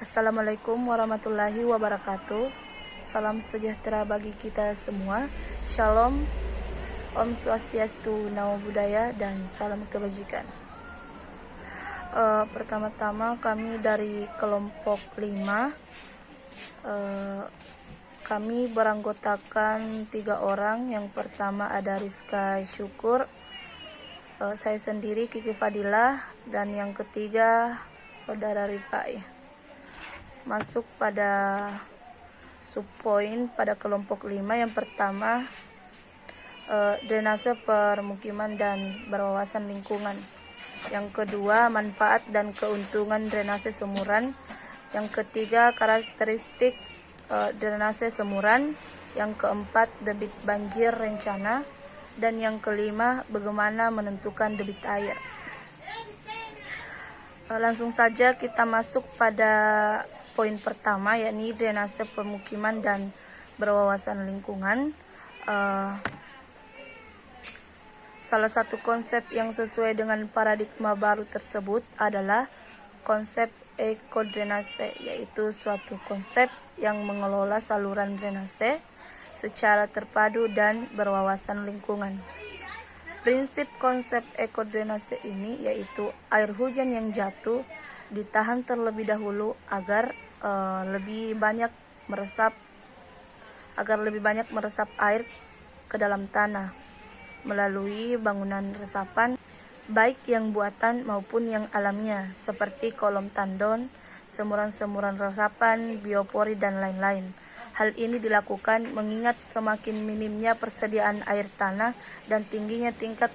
Assalamualaikum warahmatullahi wabarakatuh. Salam sejahtera bagi kita semua. Shalom, Om Swastiastu, Namo Buddhaya, dan salam kebajikan. Pertama-tama kami dari kelompok 5. Kami beranggotakan 3 orang. Yang pertama ada Rizka Syukur, saya sendiri Kiki Fadilah, dan yang ketiga Saudara Ripai. Masuk pada subpoin pada kelompok 5. Yang pertama, drainase permukiman dan berwawasan lingkungan. Yang kedua, manfaat dan keuntungan drainase semuran. Yang ketiga, karakteristik drainase semuran. Yang keempat, debit banjir rencana. Dan yang kelima, bagaimana menentukan debit air. Langsung saja kita masuk pada poin pertama, yakni drainase permukiman dan berwawasan lingkungan. Salah satu konsep yang sesuai dengan paradigma baru tersebut adalah konsep ekodrainase, yaitu suatu konsep yang mengelola saluran drainase secara terpadu dan berwawasan lingkungan. Prinsip konsep ekodrainase ini yaitu air hujan yang jatuh ditahan terlebih dahulu agar lebih banyak meresap air ke dalam tanah melalui bangunan resapan, baik yang buatan maupun yang alamiah, seperti kolom tandon, semuran-semuran resapan, biopori, dan lain-lain. Hal ini dilakukan mengingat semakin minimnya persediaan air tanah dan tingginya tingkat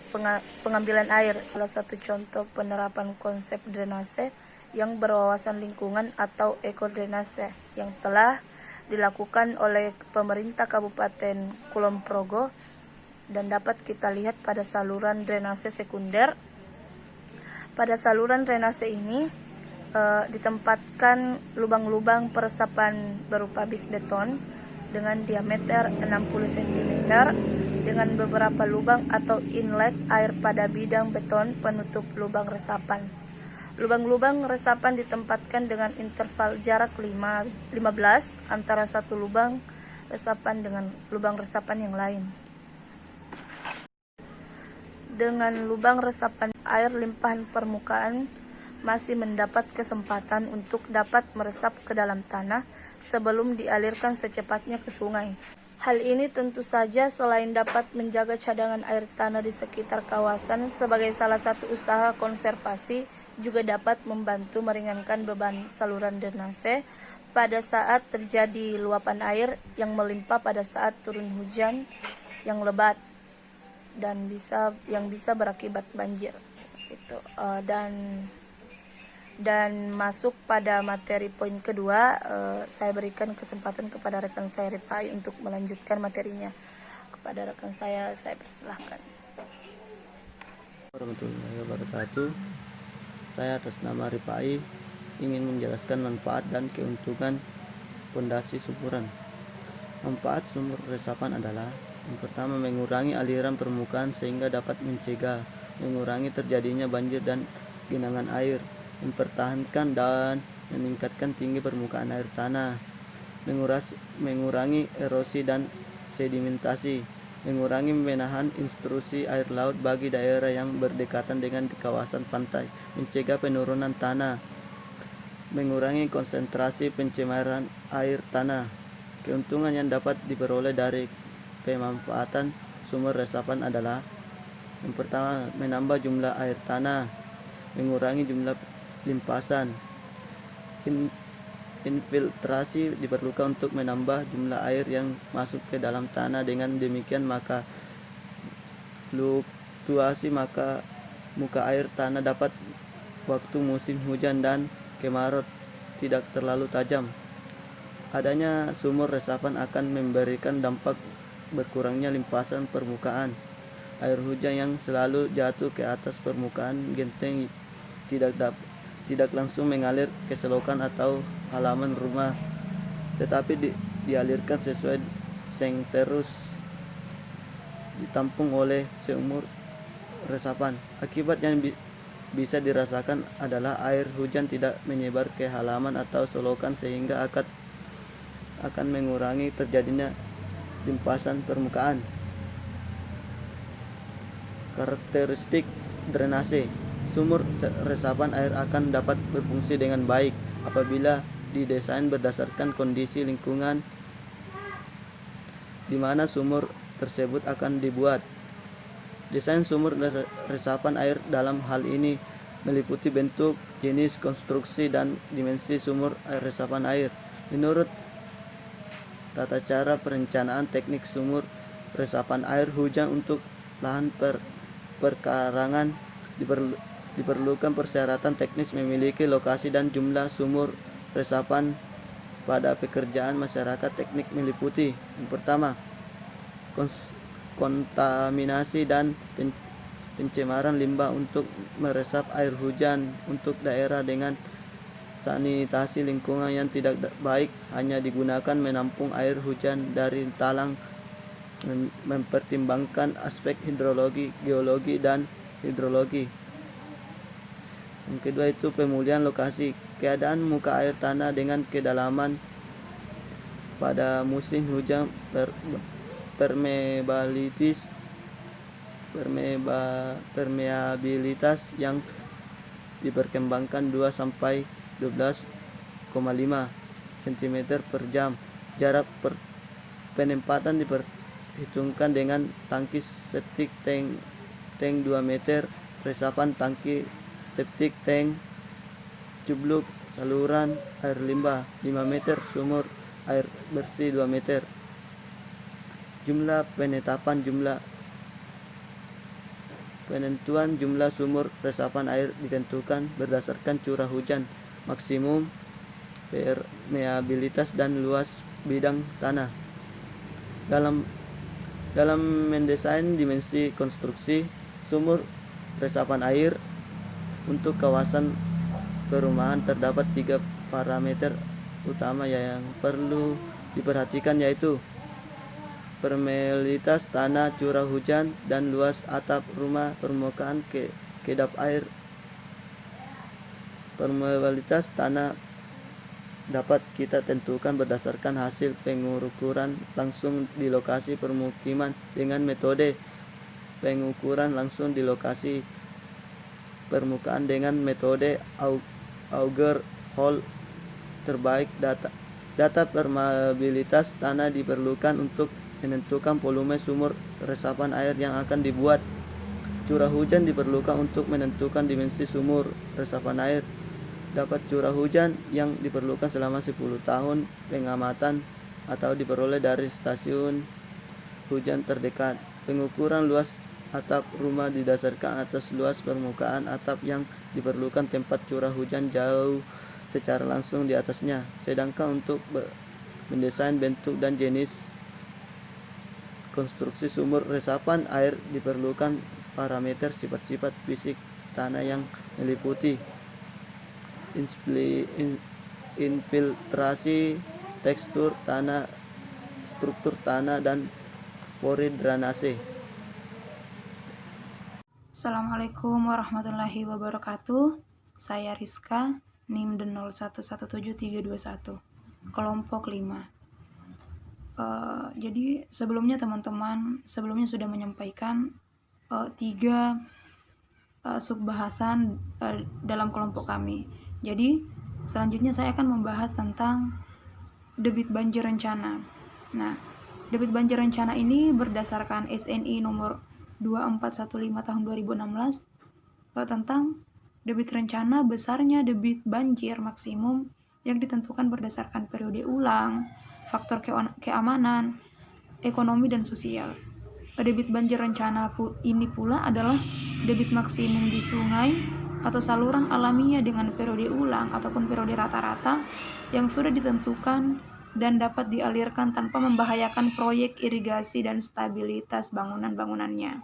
pengambilan air. Salah satu contoh penerapan konsep drainase yang berwawasan lingkungan atau ekodrainase yang telah dilakukan oleh pemerintah Kabupaten Kulon Progo dan dapat kita lihat pada saluran drainase sekunder. Pada saluran drainase ini ditempatkan lubang-lubang peresapan berupa bis beton dengan diameter 60 cm dengan beberapa lubang atau inlet air pada bidang beton penutup lubang resapan. Lubang-lubang resapan ditempatkan dengan interval jarak 15 antara satu lubang resapan dengan lubang resapan yang lain. Dengan lubang resapan air limpahan permukaan masih mendapat kesempatan untuk dapat meresap ke dalam tanah sebelum dialirkan secepatnya ke sungai. Hal ini tentu saja selain dapat menjaga cadangan air tanah di sekitar kawasan sebagai salah satu usaha konservasi, juga dapat membantu meringankan beban saluran drainase pada saat terjadi luapan air yang melimpah pada saat turun hujan yang lebat dan bisa berakibat banjir. Seperti itu. Dan masuk pada materi poin kedua, saya berikan kesempatan kepada rekan saya Ripai untuk melanjutkan materinya. Kepada rekan saya persilahkan. Warahmatullahi wabarakatuh. Saya atas nama Ripai ingin menjelaskan manfaat dan keuntungan pondasi sumburan. Manfaat sumur resapan adalah yang pertama, mengurangi aliran permukaan sehingga dapat mengurangi terjadinya banjir dan genangan air, mempertahankan dan meningkatkan tinggi permukaan air tanah, mengurangi erosi dan sedimentasi, mengurangi menahan intrusi air laut bagi daerah yang berdekatan dengan kawasan pantai, mencegah penurunan tanah, mengurangi konsentrasi pencemaran air tanah. Keuntungan yang dapat diperoleh dari pemanfaatan sumur resapan adalah yang pertama, menambah jumlah air tanah, mengurangi jumlah limpasan. Infiltrasi diperlukan untuk menambah jumlah air yang masuk ke dalam tanah. Dengan demikian maka fluktuasi muka air tanah dapat waktu musim hujan dan kemarau tidak terlalu tajam. Adanya sumur resapan akan memberikan dampak berkurangnya limpasan permukaan. Air hujan yang selalu jatuh ke atas permukaan genteng tidak langsung mengalir ke selokan atau halaman rumah, tetapi dialirkan sesuai seng terus ditampung oleh sumur resapan. bisa dirasakan adalah air hujan tidak menyebar ke halaman atau selokan sehingga akan mengurangi terjadinya limpasan permukaan. Karakteristik drainase. Sumur resapan air akan dapat berfungsi dengan baik apabila didesain berdasarkan kondisi lingkungan di mana sumur tersebut akan dibuat. Desain sumur resapan air dalam hal ini meliputi bentuk, jenis, konstruksi, dan dimensi sumur resapan air. Menurut tata cara perencanaan teknik sumur resapan air hujan untuk lahan perkarangan diperlukan persyaratan teknis memiliki lokasi dan jumlah sumur resapan pada pekerjaan masyarakat teknik meliputi yang pertama, kontaminasi dan pencemaran limbah untuk meresap air hujan. Untuk daerah dengan sanitasi lingkungan yang tidak baik hanya digunakan menampung air hujan dari talang, mempertimbangkan aspek hidrologi, geologi, dan hidrologi. Yang kedua itu pemulihan lokasi. Keadaan muka air tanah dengan kedalaman pada musim hujan, permeabilitas yang diperkembangkan 2 sampai 12,5 cm per jam. Jarak penempatan diperhitungkan dengan tangki septic tank 2 meter, resapan tangki septic tank, jubluk saluran air limbah 5 meter, sumur air bersih 2 meter. Penentuan jumlah sumur resapan air ditentukan berdasarkan curah hujan maksimum, permeabilitas, dan luas bidang tanah. Dalam mendesain dimensi konstruksi sumur resapan air untuk kawasan perumahan terdapat 3 parameter utama yang perlu diperhatikan, yaitu permeabilitas tanah, curah hujan, dan luas atap rumah, permukaan kedap air. Permeabilitas tanah dapat kita tentukan berdasarkan hasil pengukuran langsung di lokasi permukiman dengan metode pengukuran langsung di lokasi permukaan dengan metode auger hole terbaik. Data permeabilitas tanah diperlukan untuk menentukan volume sumur resapan air yang akan dibuat. Curah hujan diperlukan untuk menentukan dimensi sumur resapan air. Dapat curah hujan yang diperlukan selama 10 tahun pengamatan atau diperoleh dari stasiun hujan terdekat. Pengukuran luas atap rumah didasarkan atas luas permukaan atap yang diperlukan tempat curah hujan jauh secara langsung di atasnya. Sedangkan untuk mendesain bentuk dan jenis konstruksi sumur resapan air diperlukan parameter sifat-sifat fisik tanah yang meliputi infiltrasi, tekstur tanah, struktur tanah, dan pori drainase. Assalamualaikum warahmatullahi wabarakatuh. Saya Rizka, NIM 0117321, kelompok 5. Jadi sebelumnya teman-teman sudah menyampaikan 3 subbahasan dalam kelompok kami. Jadi selanjutnya saya akan membahas tentang debit banjir rencana. Nah, debit banjir rencana ini berdasarkan SNI nomor 2415 tahun 2016 tentang debit rencana besarnya debit banjir maksimum yang ditentukan berdasarkan periode ulang, faktor keamanan, ekonomi, dan sosial. Debit banjir rencana ini pula adalah debit maksimum di sungai atau saluran alamiah dengan periode ulang ataupun periode rata-rata yang sudah ditentukan dan dapat dialirkan tanpa membahayakan proyek irigasi dan stabilitas bangunan-bangunannya.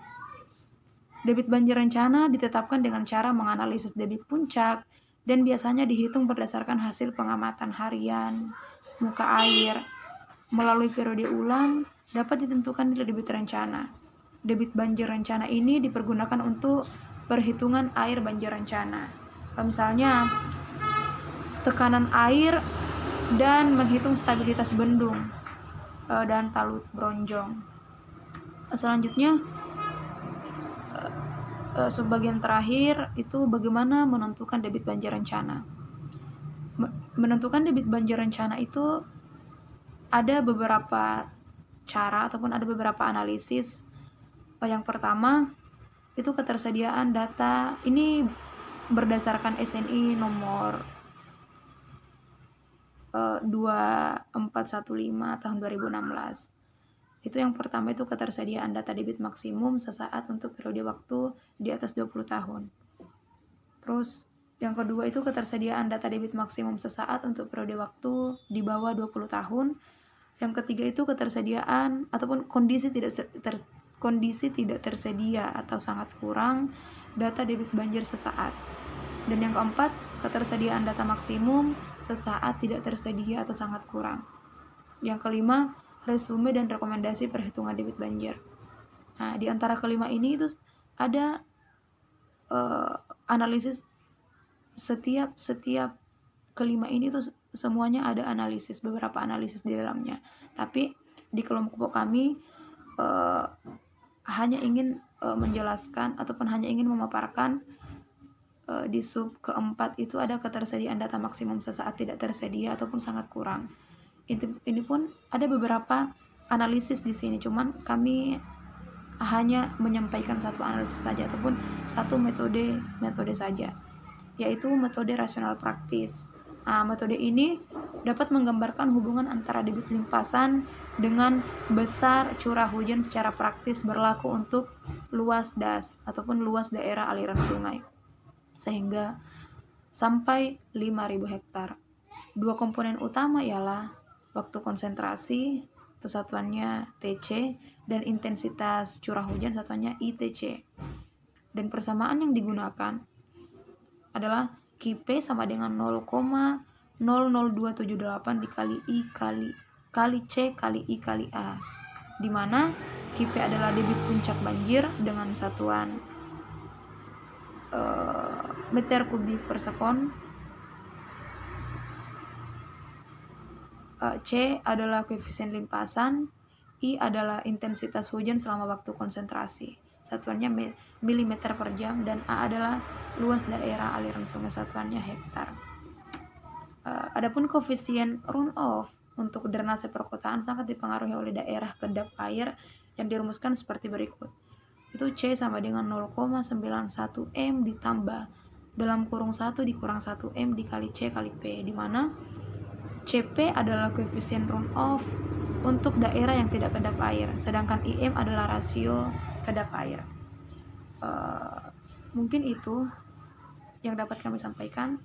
Debit banjir rencana ditetapkan dengan cara menganalisis debit puncak dan biasanya dihitung berdasarkan hasil pengamatan harian muka air. Melalui periode ulang dapat ditentukan nilai debit rencana. Debit banjir rencana ini dipergunakan untuk perhitungan air banjir rencana. Misalnya tekanan air dan menghitung stabilitas bendung dan talut bronjong. Selanjutnya subbagian terakhir itu bagaimana menentukan debit banjir rencana. Menentukan debit banjir rencana itu ada beberapa cara ataupun ada beberapa analisis. Yang pertama itu ketersediaan data, ini berdasarkan SNI nomor 2415 tahun 2016. Itu yang pertama itu ketersediaan data debit maksimum sesaat untuk periode waktu di atas 20 tahun. Terus yang kedua itu ketersediaan data debit maksimum sesaat untuk periode waktu di bawah 20 tahun. Yang ketiga itu ketersediaan ataupun kondisi tidak tersedia atau sangat kurang data debit banjir sesaat. Dan yang keempat, ketersediaan data maksimum sesaat tidak tersedia atau sangat kurang. Yang kelima, resume dan rekomendasi perhitungan debit banjir. Nah, di antara kelima ini itu ada analisis setiap kelima ini tuh semuanya ada analisis, beberapa analisis di dalamnya. Tapi di kelompok kami hanya ingin menjelaskan ataupun hanya ingin memaparkan di sub keempat itu ada ketersediaan data maksimum sesaat tidak tersedia ataupun sangat kurang. Ini pun ada beberapa analisis di sini, cuman kami hanya menyampaikan satu analisis saja ataupun satu metode saja, yaitu metode rasional praktis. Metode ini dapat menggambarkan hubungan antara debit limpasan dengan besar curah hujan secara praktis berlaku untuk luas das ataupun luas daerah aliran sungai sehingga sampai 5.000 hektar. Dua komponen utama ialah waktu konsentrasi, itu satuannya TC, dan intensitas curah hujan satuannya ITC. Dan persamaan yang digunakan adalah KP sama dengan 0,00278 dikali I kali C kali I kali A, di mana KP adalah debit puncak banjir dengan satuan meter kubik per sekon. C adalah koefisien limpasan, I adalah intensitas hujan selama waktu konsentrasi, satuannya milimeter per jam, dan A adalah luas daerah aliran sungai, satuannya hektar. Adapun koefisien runoff untuk drainase perkotaan sangat dipengaruhi oleh daerah kedap air yang dirumuskan seperti berikut. Itu C sama dengan 0,91 M ditambah dalam kurung 1 dikurang 1 M dikali C kali P, di mana CP adalah koefisien runoff untuk daerah yang tidak kedap air, sedangkan IM adalah rasio kedap air. Mungkin itu yang dapat kami sampaikan.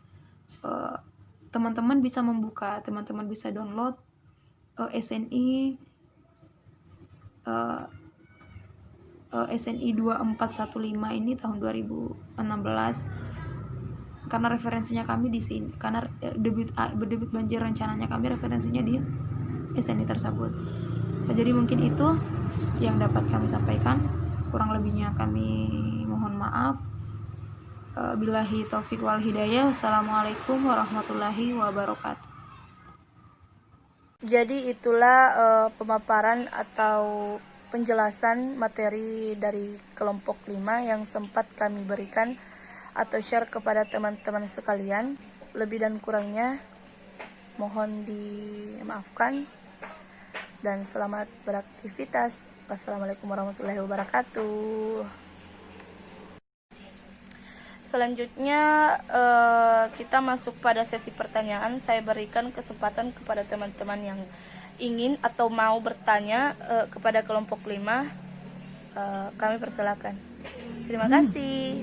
Teman-teman bisa membuka, teman-teman bisa download SNI SNI 2415 ini tahun 2016. Karena referensinya kami di sini, karena debit banjir rencananya kami referensinya di SNI tersebut. Jadi mungkin itu yang dapat kami sampaikan, kurang lebihnya kami mohon maaf. Billahi taufik wal hidayah. Wassalamualaikum warahmatullahi wabarakatuh. Jadi itulah pemaparan atau penjelasan materi dari kelompok 5 yang sempat kami berikan atau share kepada teman-teman sekalian. Lebih dan kurangnya mohon dimaafkan dan selamat beraktivitas. Wassalamualaikum warahmatullahi wabarakatuh. Selanjutnya kita masuk pada sesi pertanyaan. Saya berikan kesempatan kepada teman-teman yang ingin atau mau bertanya kepada kelompok 5. Kami persilakan. Terima kasih.